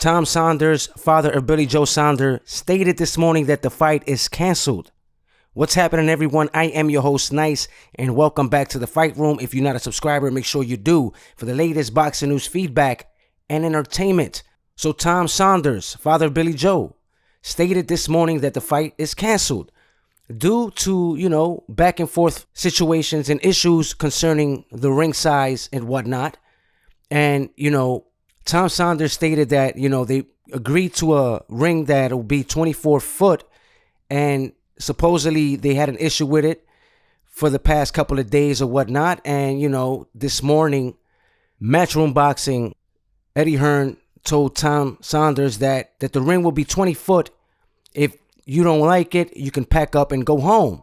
Tom Saunders, father of Billy Joe Saunders, stated this morning that the fight is canceled. What's happening, everyone? I am your host, Nice, and welcome back to the Fight Room. If you're not a subscriber, make sure you do for the latest boxing news, feedback, and entertainment. So Tom Saunders, father of Billy Joe, stated this morning that the fight is canceled due to, back and forth situations and issues concerning the ring size and whatnot. And, Tom Saunders stated that, they agreed to a ring that will be 24 foot, and supposedly they had an issue with it for the past couple of days or whatnot. And, this morning, Matchroom Boxing, Eddie Hearn told Tom Saunders that the ring will be 20 foot. If you don't like it, you can pack up and go home.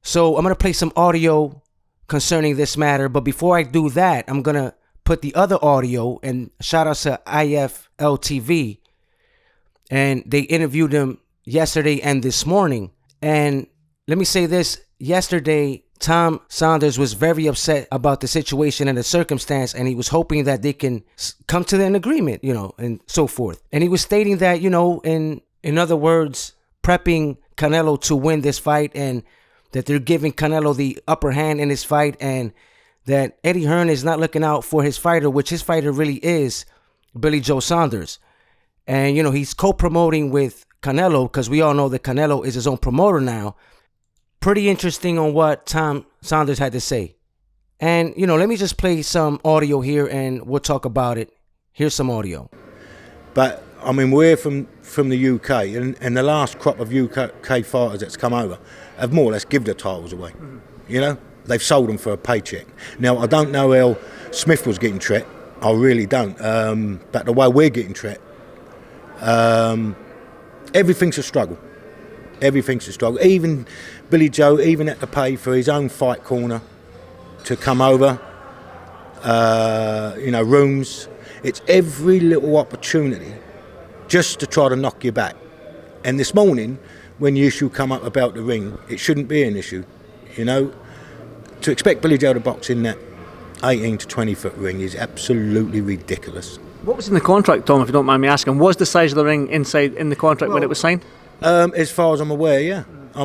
So I'm going to play some audio concerning this matter. But before I do that, I'm going to put the other audio, and shout out to IFL TV, and they interviewed him yesterday and this morning. And let me say this: yesterday, Tom Saunders was very upset about the situation and the circumstance, and he was hoping that they can come to an agreement, and so forth. And he was stating that, in other words, prepping Canelo to win this fight, and that they're giving Canelo the upper hand in this fight, and that Eddie Hearn is not looking out for his fighter, which his fighter really is Billy Joe Saunders. And, he's co-promoting with Canelo, because we all know that Canelo is his own promoter now. Pretty interesting on what Tom Saunders had to say. And, let me just play some audio here and we'll talk about it. Here's some audio. But, we're from the UK, and the last crop of UK fighters that's come over have more or less give their titles away, They've sold them for a paycheck. Now, I don't know how Smith was getting treated. I really don't. But the way we're getting treated, everything's a struggle. Everything's a struggle. Even Billy Joe even had to pay for his own fight corner to come over, rooms. It's every little opportunity just to try to knock you back. And this morning, when the issue come up about the ring, it shouldn't be an issue, To expect Billy Joe to box in that 18 to 20 foot ring is absolutely ridiculous. What was in the contract, Tom, if you don't mind me asking? Was the size of the ring inside in the contract when it was signed? As far as I'm aware, yeah. I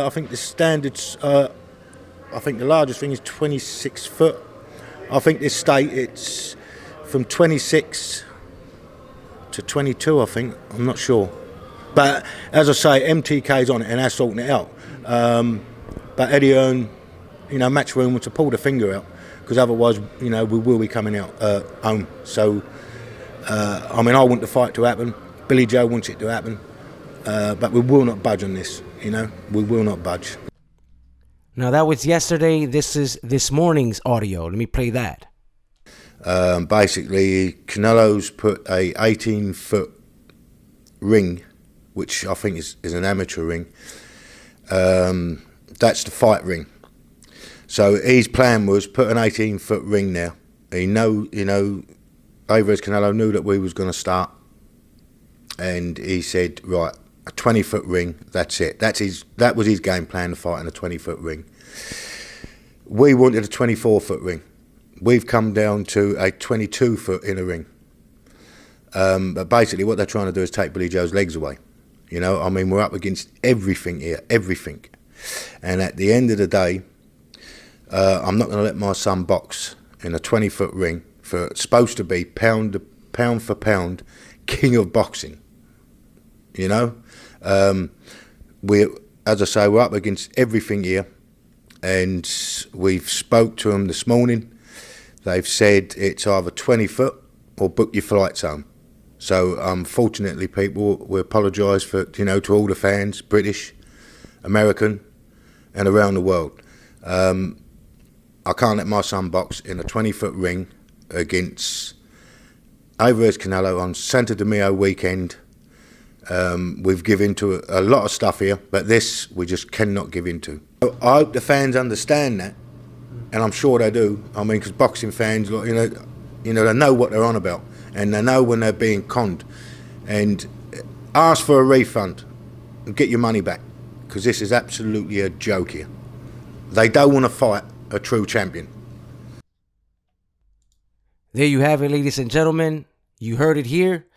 think the standards, I think the largest ring is 26 foot. I think this state it's from 26 to 22, I think. I'm not sure. But as I say, MTK's on it and they're sorting it out. But Eddie Hearn, Matchroom wants to pull the finger out, because otherwise, we will be coming out home. So, I want the fight to happen. Billy Joe wants it to happen. But we will not budge on this, We will not budge. Now, that was yesterday. This is this morning's audio. Let me play that. Basically, Canelo's put a 18-foot ring, which I think is an amateur ring. That's the fight ring. So his plan was put an 18-foot ring there. Alvarez Canelo knew that we was going to start, and he said, right, a 20-foot ring, that's it. That was his game plan, to fight in a 20-foot ring. We wanted a 24-foot ring. We've come down to a 22-foot in a ring. But basically what they're trying to do is take Billy Joe's legs away. We're up against everything here, everything. And at the end of the day, I'm not going to let my son box in a 20-foot ring for supposed to be pound for pound king of boxing. As I say, we're up against everything here, and we've spoke to them this morning. They've said it's either 20 foot or book your flights home. So unfortunately, people, we apologise for to all the fans, British, American, and around the world. I can't let my son box in a 20-foot ring against Alvarez Canelo on Santo Domingo weekend. We've given to a lot of stuff here, but this we just cannot give into. I hope the fans understand that, and I'm sure they do. Because boxing fans, they know what they're on about, and they know when they're being conned. And ask for a refund and get your money back, because this is absolutely a joke here. They don't want to fight a true champion. There you have it, ladies and gentlemen. You heard it here.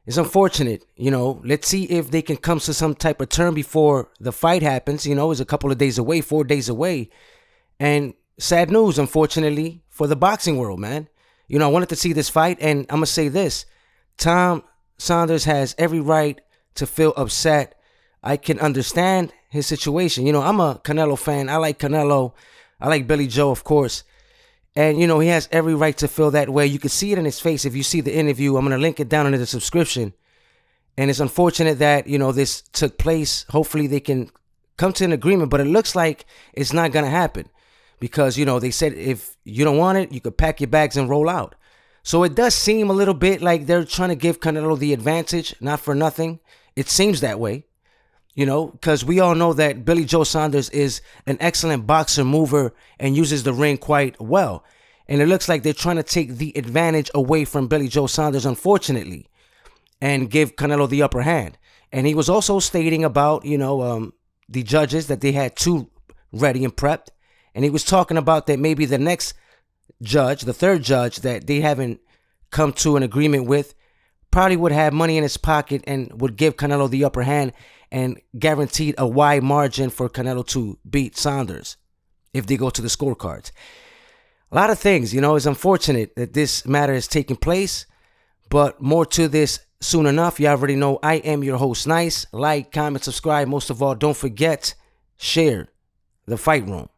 It's unfortunate, Let's see if they can come to some type of term before the fight happens. It's a couple of days away, 4 days away. And sad news, unfortunately, for the boxing world, man. I wanted to see this fight, and I'm going to say this. Tom Saunders has every right to feel upset. I can understand his situation. I'm a Canelo fan. I like Canelo. I like Billy Joe, of course. And, he has every right to feel that way. You can see it in his face if you see the interview. I'm going to link it down in the description. And it's unfortunate that, this took place. Hopefully they can come to an agreement, but it looks like it's not going to happen because, they said if you don't want it, you could pack your bags and roll out. So it does seem a little bit like they're trying to give Canelo the advantage, not for nothing. It seems that way. Because we all know that Billy Joe Saunders is an excellent boxer, mover, and uses the ring quite well. And it looks like they're trying to take the advantage away from Billy Joe Saunders, unfortunately, and give Canelo the upper hand. And he was also stating about, the judges, that they had two ready and prepped. And he was talking about that maybe the next judge, the third judge that they haven't come to an agreement with, probably would have money in his pocket and would give Canelo the upper hand and guaranteed a wide margin for Canelo to beat Saunders if they go to the scorecards. A lot of things, it's unfortunate that this matter is taking place, but more to this soon enough. You already know I am your host, Nice. Like, comment, subscribe. Most of all, don't forget, share the fight room.